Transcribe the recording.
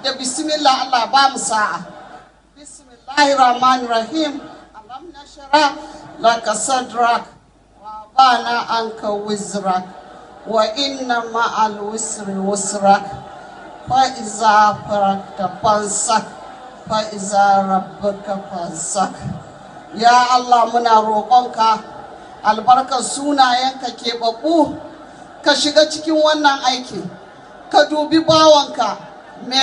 da bismillah Allah ba mu sa'a. Bismillahirrahmanirrahim. Alam nashra laka sadrak wa bana anka wizrak wa inna ma'al usri yusrak fa iza farakta fansak fa iza rabbaka fansak. Ya Allah muna roƙonka albarkar sunayenka keɓaɓɓu ka shiga cikin wannan aiki ka dubi bawanka mai